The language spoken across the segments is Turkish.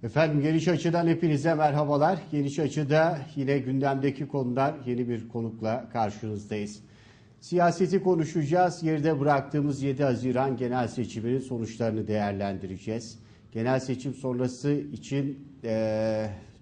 Efendim Geniş Açı'dan hepinize merhabalar. Geniş Açı'da yine gündemdeki konular, yeni bir konukla karşınızdayız. Siyaseti konuşacağız. Geride bıraktığımız 7 Haziran genel seçiminin sonuçlarını değerlendireceğiz. Genel seçim sonrası için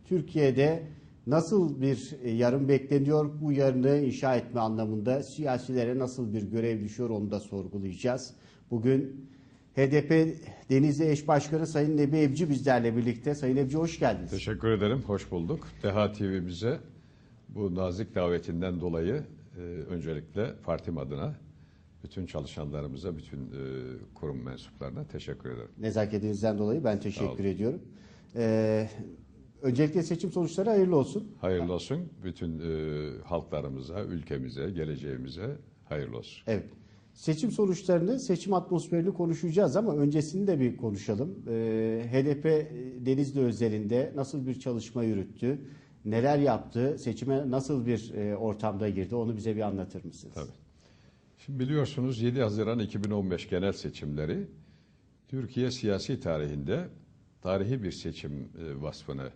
Türkiye'de nasıl bir yarın bekleniyor? Bu yarını inşa etme anlamında siyasilere nasıl bir görev düşüyor onu da sorgulayacağız. Bugün HDP Denizli Eş Başkanı Sayın Nebi Evci bizlerle birlikte. Sayın Evci hoş geldiniz. Teşekkür ederim, hoş bulduk. DEHA TV'mize bu nazik davetinden dolayı öncelikle partim adına bütün çalışanlarımıza, bütün kurum mensuplarına teşekkür ederim. Nezaketinizden dolayı ben teşekkür ediyorum. Öncelikle seçim sonuçları hayırlı olsun. Hayırlı olsun. Bütün halklarımıza, ülkemize, geleceğimize hayırlı olsun. Evet. Seçim sonuçlarını, seçim atmosferini konuşacağız ama öncesini de bir konuşalım. HDP Denizli özelinde nasıl bir çalışma yürüttü, neler yaptı, seçime nasıl bir ortamda girdi onu bize bir anlatır mısınız? Tabii. Şimdi biliyorsunuz 7 Haziran 2015 genel seçimleri Türkiye siyasi tarihinde tarihi bir seçim vasfını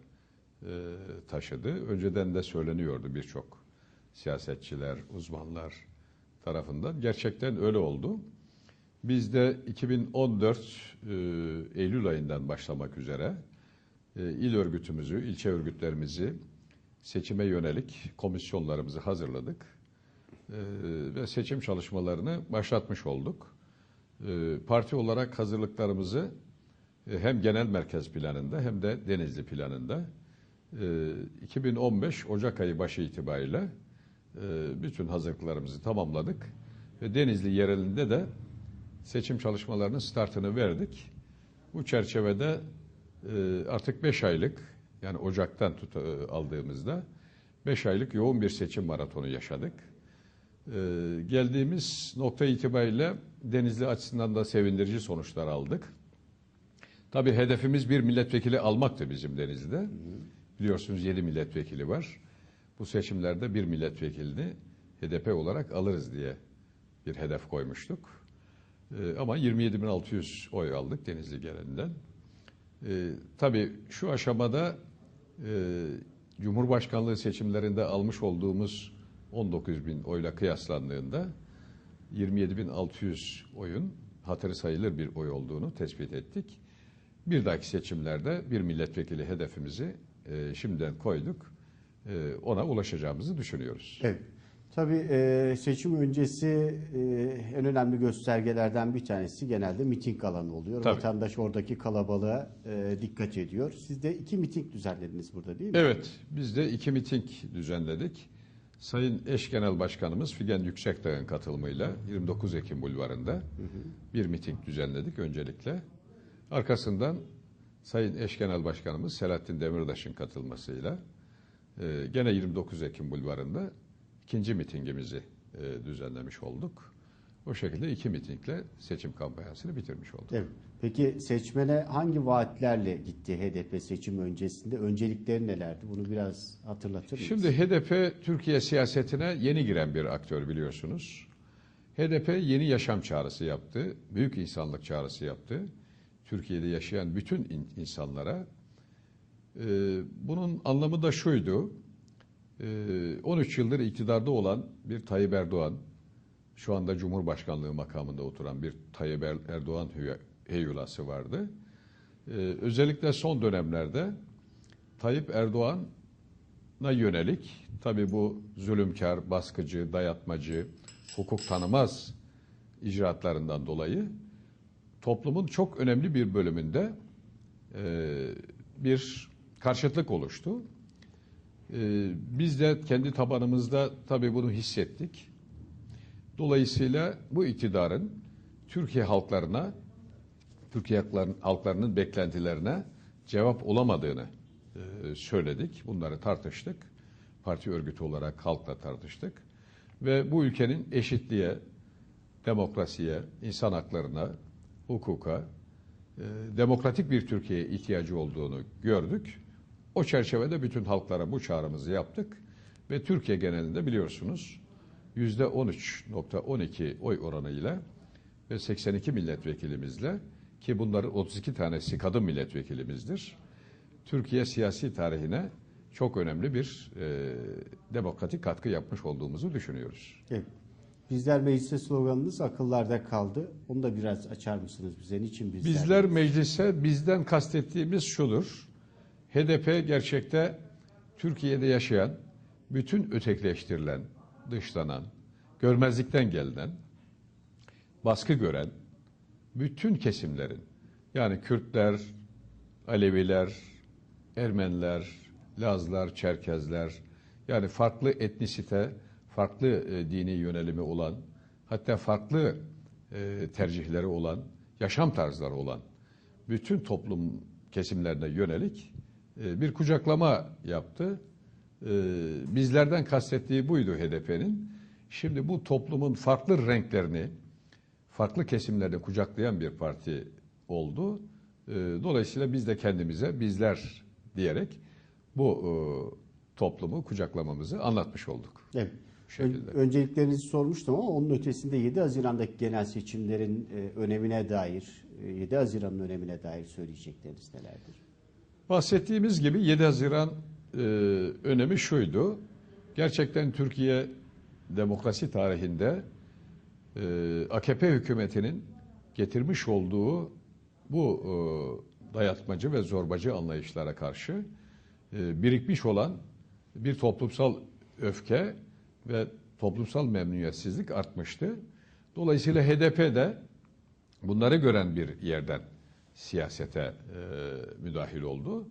taşıdı. Önceden de söyleniyordu birçok siyasetçiler, uzmanlar tarafından. Gerçekten öyle oldu. Biz de 2014 Eylül ayından başlamak üzere il örgütümüzü, ilçe örgütlerimizi seçime yönelik komisyonlarımızı hazırladık. Ve seçim çalışmalarını başlatmış olduk. Parti olarak hazırlıklarımızı hem genel merkez planında hem de Denizli planında 2015 Ocak ayı başı itibariyle bütün hazırlıklarımızı tamamladık. Ve Denizli yerelinde de seçim çalışmalarının startını verdik. Bu çerçevede artık 5 aylık, yani Ocak'tan aldığımızda 5 aylık yoğun bir seçim maratonu yaşadık. Geldiğimiz nokta itibariyle Denizli açısından da sevindirici sonuçlar aldık. Tabii hedefimiz bir milletvekili almaktı bizim Denizli'de. Biliyorsunuz 7 milletvekili var. Bu seçimlerde bir milletvekilini HDP olarak alırız diye bir hedef koymuştuk. Ama 27.600 oy aldık Denizli genelinden. Tabii şu aşamada Cumhurbaşkanlığı seçimlerinde almış olduğumuz 19.000 oyla kıyaslandığında 27.600 oyun hatırı sayılır bir oy olduğunu tespit ettik. Bir dahaki seçimlerde bir milletvekili hedefimizi şimdiden koyduk. Ona ulaşacağımızı düşünüyoruz. Evet. Tabii seçim öncesi en önemli göstergelerden bir tanesi genelde miting alanı oluyor. Tabii. Vatandaş oradaki kalabalığa dikkat ediyor. Siz de 2 miting düzenlediniz burada değil mi? Evet, biz de 2 miting düzenledik. Sayın Eş Genel Başkanımız Figen Yüksekdağ'ın katılımıyla 29 Ekim Bulvarı'nda bir miting düzenledik öncelikle. Arkasından Sayın Eş Genel Başkanımız Selahattin Demirtaş'ın katılmasıyla gene 29 Ekim Bulvarı'nda ikinci mitingimizi düzenlemiş olduk. O şekilde 2 mitingle seçim kampanyasını bitirmiş olduk. Evet. Peki seçmene hangi vaatlerle gitti HDP seçim öncesinde? Öncelikleri nelerdi? Bunu biraz hatırlatır mısınız? Şimdi HDP Türkiye siyasetine yeni giren bir aktör biliyorsunuz. HDP yeni yaşam çağrısı yaptı, büyük insanlık çağrısı yaptı. Türkiye'de yaşayan bütün insanlara. Bunun anlamı da şuydu. 13 yıldır iktidarda olan bir Tayyip Erdoğan, şu anda Cumhurbaşkanlığı makamında oturan bir Tayyip Erdoğan heyulası vardı. Özellikle son dönemlerde Tayyip Erdoğan'a yönelik, tabii bu zulümkar, baskıcı, dayatmacı, hukuk tanımaz icraatlarından dolayı toplumun çok önemli bir bölümünde bir karşıtlık oluştu. Biz de kendi tabanımızda tabii bunu hissettik. Dolayısıyla bu iktidarın Türkiye halklarına, Türkiye halklarının beklentilerine cevap olamadığını söyledik. Bunları tartıştık. Parti örgütü olarak halkla tartıştık. Ve bu ülkenin eşitliğe, demokrasiye, insan haklarına, hukuka, demokratik bir Türkiye'ye ihtiyacı olduğunu gördük. O çerçevede bütün halklara bu çağrımızı yaptık ve Türkiye genelinde biliyorsunuz %13.12 oy oranıyla ve 82 milletvekilimizle, ki bunların 32 tanesi kadın milletvekilimizdir, Türkiye siyasi tarihine çok önemli bir demokratik katkı yapmış olduğumuzu düşünüyoruz. Evet. Bizler meclise sloganınız akıllarda kaldı. Onu da biraz açar mısınız bize? Niçin bizler? Bizler meclise, bizden kastettiğimiz şudur. HDP gerçekte Türkiye'de yaşayan, bütün ötekileştirilen, dışlanan, görmezlikten gelinen, baskı gören bütün kesimlerin, yani Kürtler, Aleviler, Ermeniler, Lazlar, Çerkezler, yani farklı etnisite, farklı dini yönelimi olan, hatta farklı tercihleri olan, yaşam tarzları olan bütün toplum kesimlerine yönelik bir kucaklama yaptı. Bizlerden kastettiği buydu HDP'nin. Şimdi bu toplumun farklı renklerini, farklı kesimlerini kucaklayan bir parti oldu. Dolayısıyla biz de kendimize bizler diyerek bu toplumu kucaklamamızı anlatmış olduk. Evet. Şekilde. Önceliklerinizi sormuştum ama onun ötesinde 7 Haziran'daki genel seçimlerin önemine dair, 7 Haziran'ın önemine dair söyleyecekleriniz nelerdir? Bahsettiğimiz gibi 7 Haziran önemi şuydu. Gerçekten Türkiye demokrasi tarihinde AKP hükümetinin getirmiş olduğu bu dayatmacı ve zorbacı anlayışlara karşı birikmiş olan bir toplumsal öfke ve toplumsal memnuniyetsizlik artmıştı. Dolayısıyla HDP de bunları gören bir yerden siyasete müdahil oldu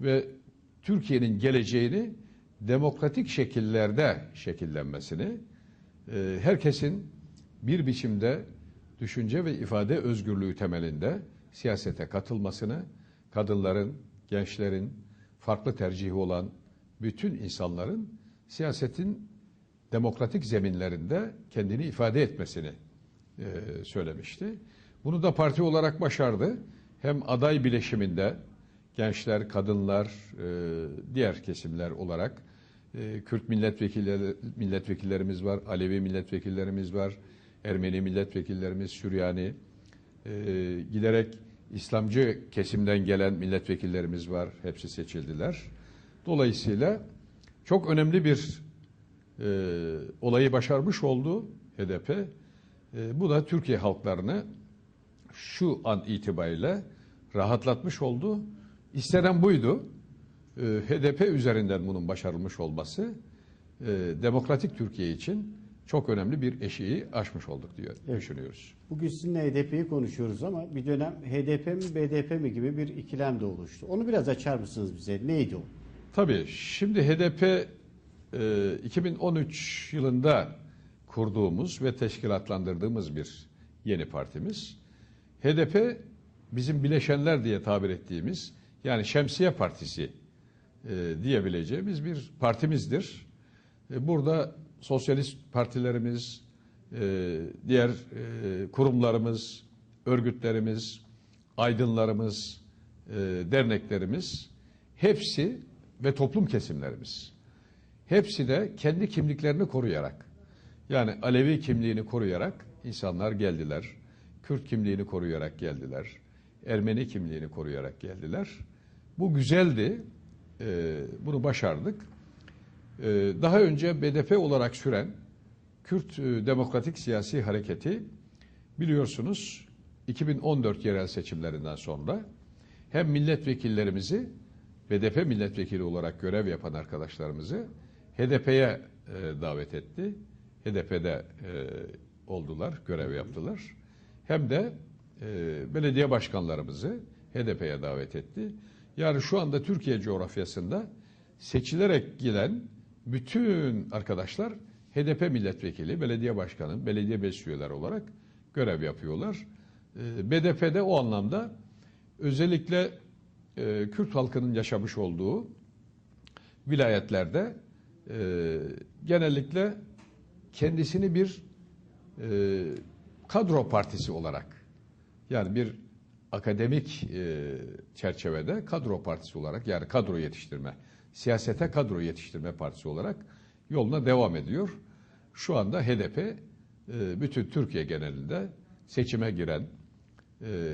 ve Türkiye'nin geleceğini demokratik şekillerde şekillenmesini, herkesin bir biçimde düşünce ve ifade özgürlüğü temelinde siyasete katılmasını, kadınların, gençlerin, farklı tercihi olan bütün insanların siyasetin demokratik zeminlerinde kendini ifade etmesini söylemişti. Bunu da parti olarak başardı. Hem aday bileşiminde gençler, kadınlar, diğer kesimler olarak Kürt milletvekillerimiz var, Alevi milletvekillerimiz var, Ermeni milletvekillerimiz, Süryani, giderek İslamcı kesimden gelen milletvekillerimiz var. Hepsi seçildiler. Dolayısıyla çok önemli bir olayı başarmış oldu HDP. Bu da Türkiye halklarını şu an itibariyle rahatlatmış oldu. İstenen buydu. HDP üzerinden bunun başarılmış olması demokratik Türkiye için çok önemli bir eşiği aşmış olduk diye düşünüyoruz. Bugün sizinle HDP'yi konuşuyoruz ama bir dönem HDP mi BDP mi gibi bir ikilem de oluştu. Onu biraz açar mısınız bize? Neydi o? Tabii. Şimdi HDP 2013 yılında kurduğumuz ve teşkilatlandırdığımız bir yeni partimiz. HDP bizim bileşenler diye tabir ettiğimiz, yani Şemsiye Partisi diyebileceğimiz bir partimizdir. Burada sosyalist partilerimiz, diğer kurumlarımız, örgütlerimiz, aydınlarımız, derneklerimiz hepsi ve toplum kesimlerimiz hepsi de kendi kimliklerini koruyarak, yani Alevi kimliğini koruyarak insanlar geldiler. Kürt kimliğini koruyarak geldiler. Ermeni kimliğini koruyarak geldiler. Bu güzeldi. Bunu başardık. Daha önce BDP olarak süren Kürt Demokratik Siyasi Hareketi, biliyorsunuz 2014 yerel seçimlerinden sonra hem milletvekillerimizi, BDP milletvekili olarak görev yapan arkadaşlarımızı HDP'ye davet etti. HDP'de oldular, görev yaptılar. Hem de belediye başkanlarımızı HDP'ye davet etti. Yani şu anda Türkiye coğrafyasında seçilerek giden bütün arkadaşlar HDP milletvekili, belediye başkanı, belediye meclis üyeleri olarak görev yapıyorlar. BDP'de o anlamda özellikle Kürt halkının yaşamış olduğu vilayetlerde genellikle kendisini bir kadro partisi olarak, yani bir akademik çerçevede kadro partisi olarak, yani kadro yetiştirme, siyasete kadro yetiştirme partisi olarak yoluna devam ediyor. Şu anda HDP bütün Türkiye genelinde seçime giren,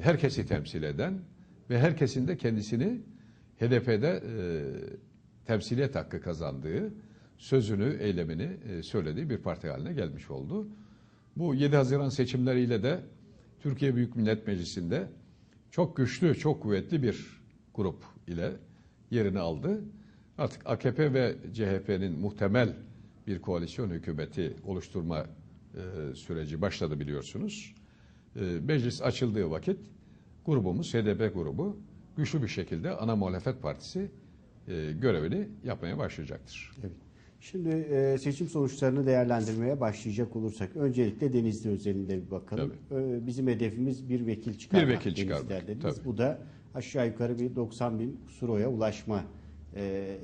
herkesi temsil eden ve herkesin de kendisini HDP'de temsiliyet hakkı kazandığı, sözünü, eylemini söylediği bir parti haline gelmiş oldu. Bu 7 Haziran seçimleriyle de Türkiye Büyük Millet Meclisi'nde çok güçlü, çok kuvvetli bir grup ile yerini aldı. Artık AKP ve CHP'nin muhtemel bir koalisyon hükümeti oluşturma süreci başladı biliyorsunuz. Meclis açıldığı vakit grubumuz, HDP grubu güçlü bir şekilde ana muhalefet partisi görevini yapmaya başlayacaktır. Evet. Şimdi seçim sonuçlarını değerlendirmeye başlayacak olursak öncelikle Denizli özelinde bir bakalım. Bizim hedefimiz bir vekil çıkarmak. Bir vekil çıkarmak. Bu da aşağı yukarı bir 90 bin küsur oya ulaşma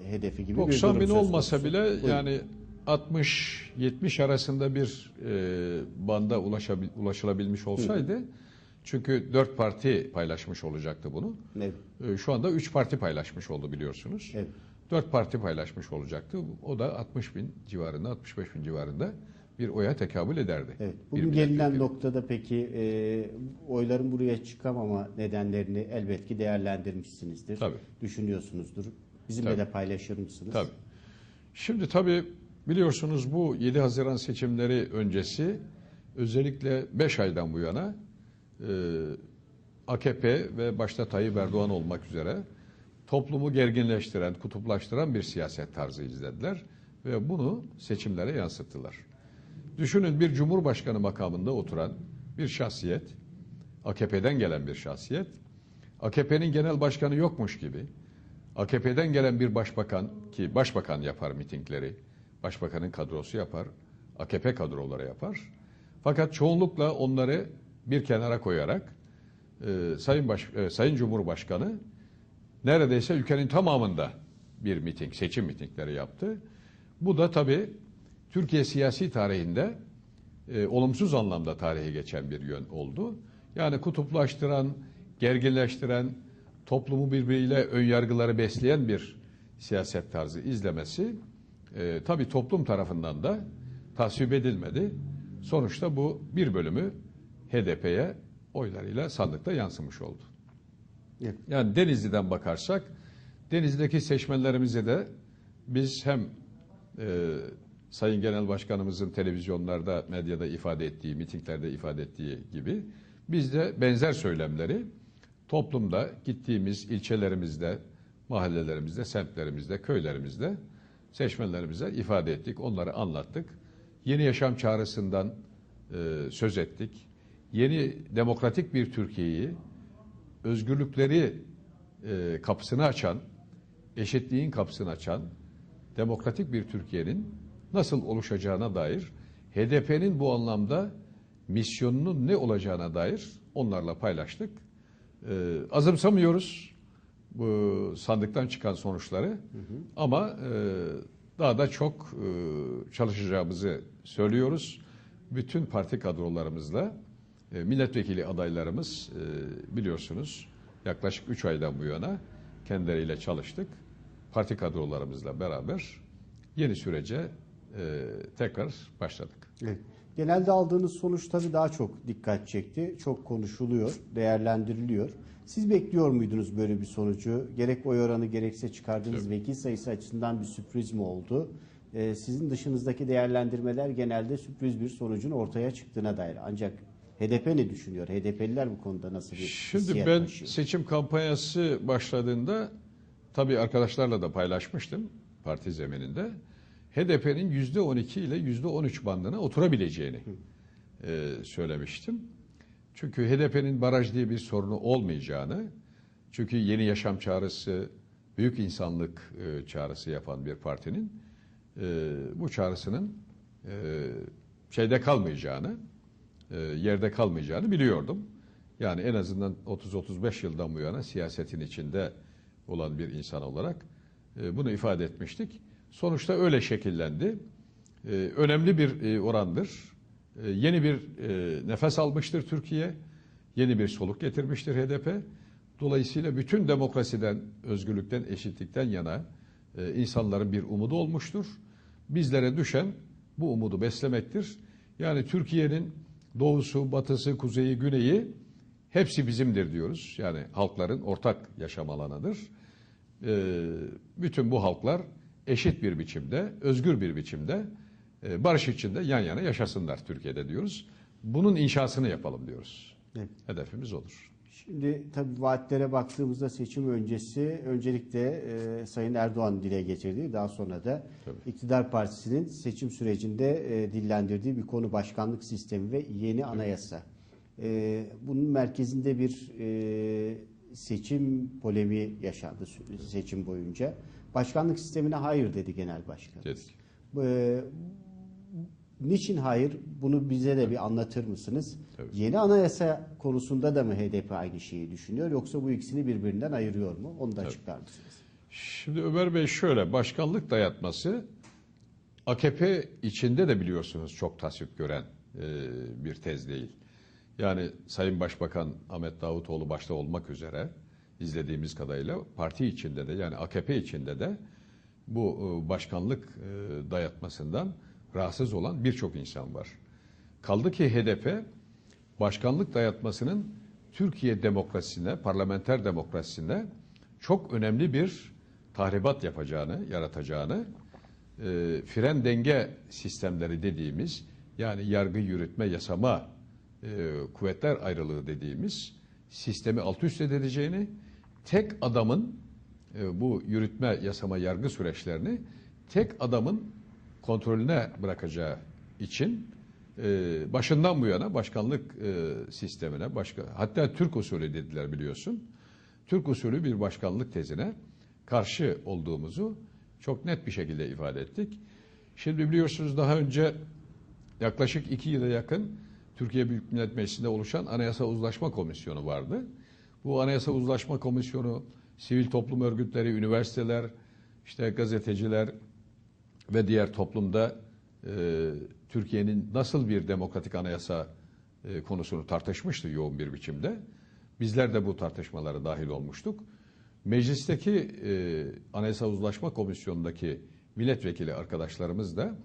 hedefi gibi 90 bir bin durum söz olmasa konusu. bile Buyurun. yani 60-70 arasında bir banda ulaşılabilmiş olsaydı, çünkü 4 parti paylaşmış olacaktı bunu. Evet. Şu anda 3 parti paylaşmış oldu biliyorsunuz. Evet. 4 parti paylaşmış olacaktı. O da 60 bin civarında, 65 bin civarında bir oya tekabül ederdi. Evet. Bir Bugün gelinen milletvekili. noktada peki oyların buraya çıkamama nedenlerini elbet ki değerlendirmişsinizdir. Tabii. Düşünüyorsunuzdur. Bizimle Tabii. de paylaşır mısınız? Tabii. Şimdi tabii biliyorsunuz bu 7 Haziran seçimleri öncesi özellikle 5 aydan bu yana AKP ve başta Tayyip Erdoğan olmak üzere toplumu gerginleştiren, kutuplaştıran bir siyaset tarzı izlediler ve bunu seçimlere yansıttılar. Düşünün, bir cumhurbaşkanı makamında oturan bir şahsiyet, AKP'den gelen bir şahsiyet, AKP'nin genel başkanı yokmuş gibi, AKP'den gelen bir başbakan, ki başbakan yapar mitingleri, başbakanın kadrosu yapar, AKP kadroları yapar. Fakat çoğunlukla onları bir kenara koyarak Sayın Cumhurbaşkanı neredeyse ülkenin tamamında bir miting, seçim mitingleri yaptı. Bu da tabii Türkiye siyasi tarihinde olumsuz anlamda tarihe geçen bir yön oldu. Yani kutuplaştıran, gerginleştiren, toplumu birbiriyle önyargıları besleyen bir siyaset tarzı izlemesi tabii toplum tarafından da tasvip edilmedi. Sonuçta bu bir bölümü HDP'ye oylarıyla sandıkta yansımış oldu. Evet. Yani Denizli'den bakarsak, Denizli'deki seçmenlerimize de biz hem Sayın Genel Başkanımızın televizyonlarda, medyada ifade ettiği, mitinglerde ifade ettiği gibi biz de benzer söylemleri toplumda, gittiğimiz ilçelerimizde, mahallelerimizde, semtlerimizde, köylerimizde seçmenlerimize ifade ettik, onları anlattık. Yeni yaşam çağrısından söz ettik. Yeni demokratik bir Türkiye'yi, özgürlükleri kapısını açan, eşitliğin kapısını açan demokratik bir Türkiye'nin nasıl oluşacağına dair, HDP'nin bu anlamda misyonunun ne olacağına dair onlarla paylaştık. Azımsamıyoruz bu sandıktan çıkan sonuçları, ama daha da çok çalışacağımızı söylüyoruz. Bütün parti kadrolarımızla milletvekili adaylarımız biliyorsunuz yaklaşık 3 aydan bu yana kendileriyle çalıştık. Parti kadrolarımızla beraber yeni sürece tekrar başladık. Evet. Genelde aldığınız sonuç tabii daha çok dikkat çekti. Çok konuşuluyor, değerlendiriliyor. Siz bekliyor muydunuz böyle bir sonucu? Gerek oy oranı gerekse çıkardığınız vekil sayısı açısından bir sürpriz mi oldu? Sizin dışınızdaki değerlendirmeler genelde sürpriz bir sonucun ortaya çıktığına dair. Ancak HDP ne düşünüyor? HDP'liler bu konuda nasıl bir Şimdi hissiyat ben taşıyor? seçim kampanyası başladığında tabii arkadaşlarla da paylaşmıştım parti zemininde. HDP'nin %12 ile %13 bandına oturabileceğini söylemiştim. Çünkü HDP'nin baraj diye bir sorunu olmayacağını, çünkü yeni yaşam çağrısı, büyük insanlık çağrısı yapan bir partinin bu çağrısının şeyde kalmayacağını, yerde kalmayacağını biliyordum. Yani en azından 30-35 yıldan bu yana siyasetin içinde olan bir insan olarak bunu ifade etmiştik. Sonuçta öyle şekillendi. Önemli bir orandır. Yeni bir nefes almıştır Türkiye. Yeni bir soluk getirmiştir HDP. Dolayısıyla bütün demokrasiden, özgürlükten, eşitlikten yana insanların bir umudu olmuştur. Bizlere düşen bu umudu beslemektir. Yani Türkiye'nin doğusu, batısı, kuzeyi, güneyi hepsi bizimdir diyoruz. Yani halkların ortak yaşam alanıdır. bütün bu halklar eşit bir biçimde, özgür bir biçimde, barış içinde yan yana yaşasınlar Türkiye'de diyoruz. Bunun inşasını yapalım diyoruz. Evet. Hedefimiz odur. Şimdi tabii vaatlere baktığımızda seçim öncesi öncelikle Sayın Erdoğan dile getirdiği, daha sonra da Tabii. iktidar partisinin seçim sürecinde dillendirdiği bir konu başkanlık sistemi ve yeni anayasa. Bunun merkezinde bir seçim polemiği yaşandı seçim boyunca. Başkanlık sistemine hayır dedi genel başkan. Dedik. Niçin hayır? Bunu bize de bir anlatır mısınız? Tabii. Yeni anayasa konusunda da mı HDP aynı şeyi düşünüyor, yoksa bu ikisini birbirinden ayırıyor mu? Onu da açıklar mısınız? Şimdi Ömer Bey şöyle, başkanlık dayatması AKP içinde de biliyorsunuz çok tasvip gören bir tez değil. Yani Sayın Başbakan Ahmet Davutoğlu başta olmak üzere izlediğimiz kadarıyla parti içinde de, yani AKP içinde de bu başkanlık dayatmasından rahatsız olan birçok insan var. Kaldı ki HDP başkanlık dayatmasının Türkiye demokrasisine, parlamenter demokrasisine çok önemli bir tahribat yapacağını, yaratacağını, fren denge sistemleri dediğimiz, yani yargı, yürütme, yasama, kuvvetler ayrılığı dediğimiz sistemi alt üst edeceğini, tek adamın bu yürütme, yasama, yargı süreçlerini tek adamın kontrolüne bırakacağı için başından bu yana başkanlık sistemine, hatta Türk usulü dediler biliyorsun. Türk usulü bir başkanlık tezine karşı olduğumuzu çok net bir şekilde ifade ettik. Şimdi biliyorsunuz daha önce yaklaşık 2 yıla yakın Türkiye Büyük Millet Meclisi'nde oluşan Anayasa Uzlaşma Komisyonu vardı. Bu Anayasa Uzlaşma Komisyonu sivil toplum örgütleri, üniversiteler, işte gazeteciler ve diğer toplumda Türkiye'nin nasıl bir demokratik anayasa konusunu tartışmıştı yoğun bir biçimde. Bizler de bu tartışmalara dahil olmuştuk. Meclisteki Anayasa Uzlaşma Komisyonu'ndaki milletvekili arkadaşlarımız da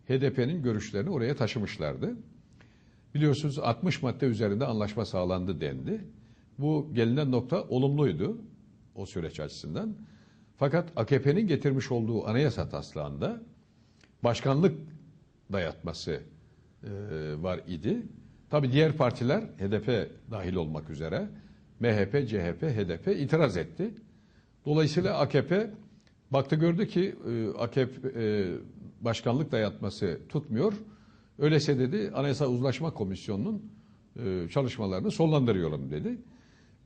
HDP'nin görüşlerini oraya taşımışlardı. Biliyorsunuz 60 madde üzerinde anlaşma sağlandı dendi. Bu gelinen nokta olumluydu o süreç açısından. Fakat AKP'nin getirmiş olduğu anayasa taslağında başkanlık dayatması var idi. Tabii diğer partiler, HDP dahil olmak üzere, MHP, CHP, HDP itiraz etti. Dolayısıyla AKP baktı, gördü ki AKP başkanlık dayatması tutmuyor. Öyleyse dedi Anayasa Uzlaşma Komisyonu'nun çalışmalarını sonlandırıyorum dedi.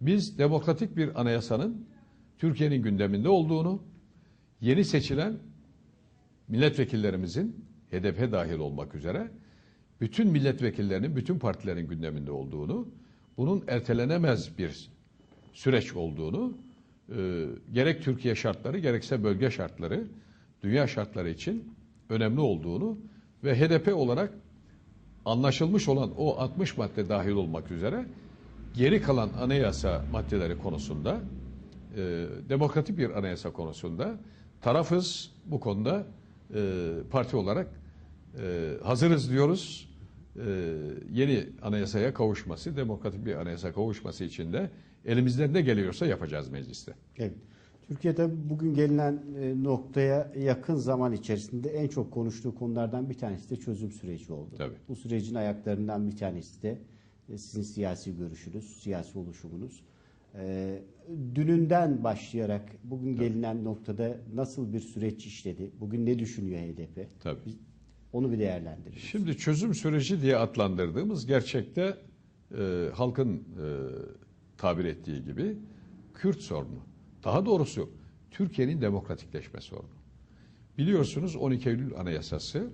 Biz demokratik bir anayasanın Türkiye'nin gündeminde olduğunu, yeni seçilen milletvekillerimizin HDP dahil olmak üzere bütün milletvekillerinin, bütün partilerin gündeminde olduğunu, bunun ertelenemez bir süreç olduğunu, gerek Türkiye şartları gerekse bölge şartları, dünya şartları için önemli olduğunu ve HDP olarak anlaşılmış olan o 60 madde dahil olmak üzere geri kalan anayasa maddeleri konusunda, demokratik bir anayasa konusunda tarafız, bu konuda parti olarak hazırız diyoruz. Yeni anayasaya kavuşması, demokratik bir anayasa kavuşması için de elimizden ne geliyorsa yapacağız mecliste. Evet. Türkiye'de bugün gelinen noktaya yakın zaman içerisinde en çok konuştuğu konulardan bir tanesi de çözüm süreci oldu. Tabii. Bu sürecin ayaklarından bir tanesi de sizin siyasi görüşünüz, siyasi oluşumunuz. Dününden başlayarak bugün gelinen noktada nasıl bir süreç işledi? Bugün ne düşünüyor HDP? Tabii. Onu bir değerlendirelim. Şimdi çözüm süreci diye adlandırdığımız gerçekte halkın tabir ettiği gibi Kürt sorunu. Daha doğrusu Türkiye'nin demokratikleşme sorunu. Biliyorsunuz 12 Eylül Anayasası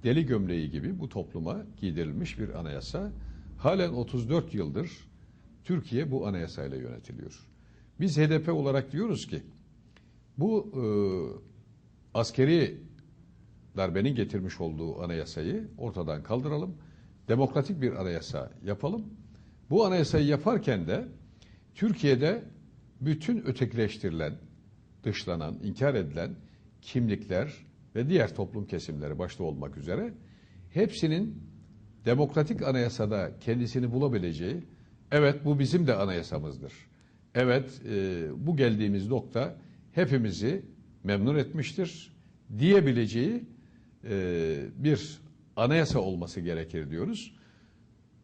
deli gömleği gibi bu topluma giydirilmiş bir anayasa. Halen 34 yıldır Türkiye bu anayasayla yönetiliyor. Biz HDP olarak diyoruz ki bu askeri darbenin getirmiş olduğu anayasayı ortadan kaldıralım. Demokratik bir anayasa yapalım. Bu anayasayı yaparken de Türkiye'de bütün ötekileştirilen, dışlanan, inkar edilen kimlikler ve diğer toplum kesimleri başta olmak üzere hepsinin demokratik anayasada kendisini bulabileceği, evet bu bizim de anayasamızdır. Evet bu geldiğimiz nokta hepimizi memnun etmiştir diyebileceği bir anayasa olması gerekir diyoruz.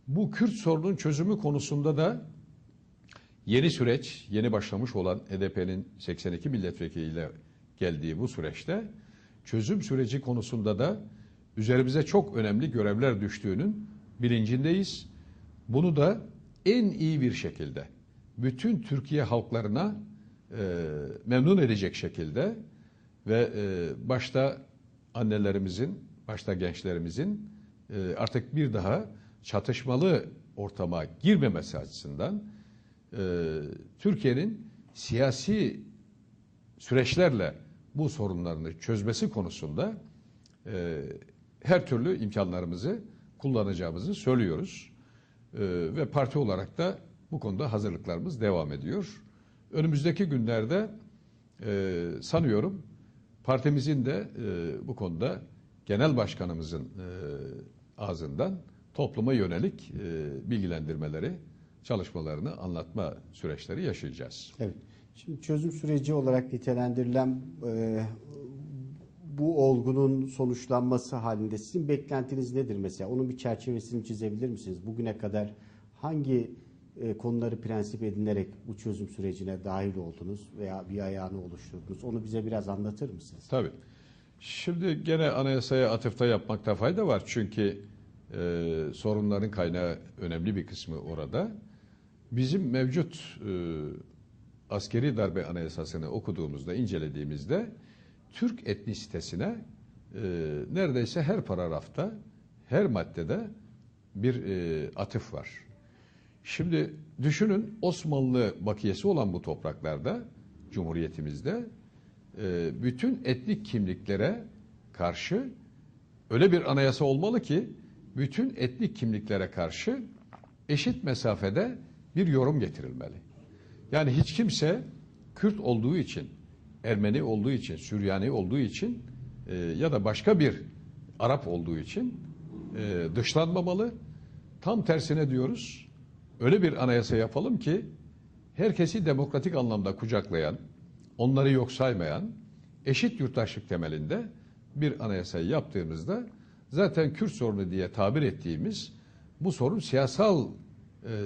Bu Kürt sorunun çözümü konusunda da yeni süreç, yeni başlamış olan HDP'nin 82 milletvekiliyle geldiği bu süreçte çözüm süreci konusunda da üzerimize çok önemli görevler düştüğünün bilincindeyiz. Bunu da en iyi bir şekilde bütün Türkiye halklarına memnun edecek şekilde ve başta annelerimizin, başta gençlerimizin artık bir daha çatışmalı ortama girmemesi açısından Türkiye'nin siyasi süreçlerle bu sorunlarını çözmesi konusunda her türlü imkanlarımızı kullanacağımızı söylüyoruz. Ve parti olarak da bu konuda hazırlıklarımız devam ediyor. Önümüzdeki günlerde sanıyorum partimizin de bu konuda genel başkanımızın ağzından topluma yönelik bilgilendirmeleri, çalışmalarını anlatma süreçleri yaşayacağız. Evet. Şimdi çözüm süreci olarak nitelendirilen bu olgunun sonuçlanması halinde sizin beklentiniz nedir mesela? Onun bir çerçevesini çizebilir misiniz? Bugüne kadar hangi konuları prensip edinerek bu çözüm sürecine dahil oldunuz veya bir ayağını oluşturdunuz? Onu bize biraz anlatır mısınız? Tabii. Şimdi gene anayasaya atıfta yapmakta fayda var. Çünkü sorunların kaynağı önemli bir kısmı orada. Bizim mevcut askeri darbe anayasasını okuduğumuzda, incelediğimizde Türk etnisitesine neredeyse her paragrafta, her maddede bir atıf var. Şimdi düşünün, Osmanlı bakiyesi olan bu topraklarda, Cumhuriyetimizde bütün etnik kimliklere karşı öyle bir anayasa olmalı ki bütün etnik kimliklere karşı eşit mesafede bir yorum getirilmeli. Yani hiç kimse Kürt olduğu için, Ermeni olduğu için, Süryani olduğu için ya da başka bir Arap olduğu için dışlanmamalı. Tam tersine diyoruz, öyle bir anayasa yapalım ki herkesi demokratik anlamda kucaklayan, onları yok saymayan, eşit yurttaşlık temelinde bir anayasayı yaptığımızda zaten Kürt sorunu diye tabir ettiğimiz bu sorun siyasal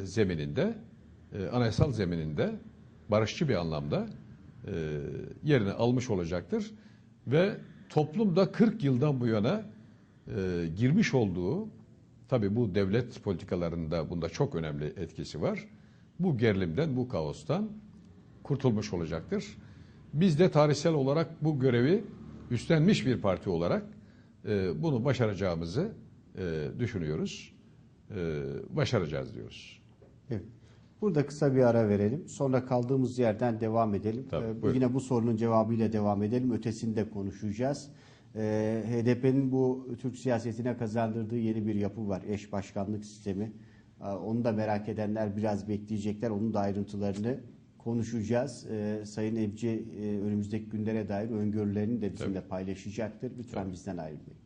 zemininde, anayasal zemininde barışçı bir anlamda yerini almış olacaktır. Ve toplumda 40 yıldan bu yana girmiş olduğu, tabii bu devlet politikalarında bunda çok önemli etkisi var. Bu gerilimden, bu kaostan kurtulmuş olacaktır. Biz de tarihsel olarak bu görevi üstlenmiş bir parti olarak bunu başaracağımızı düşünüyoruz. Başaracağız diyoruz. Evet. Burada kısa bir ara verelim. Sonra kaldığımız yerden devam edelim. Tabii, yine bu sorunun cevabıyla devam edelim. Ötesini de konuşacağız. HDP'nin bu Türk siyasetine kazandırdığı yeni bir yapı var. Eş başkanlık sistemi. Onu da merak edenler biraz bekleyecekler. Onun da ayrıntılarını konuşacağız. Sayın Evci önümüzdeki günlere dair öngörülerini de bizimle paylaşacaktır. Lütfen bizden ayrılmayın.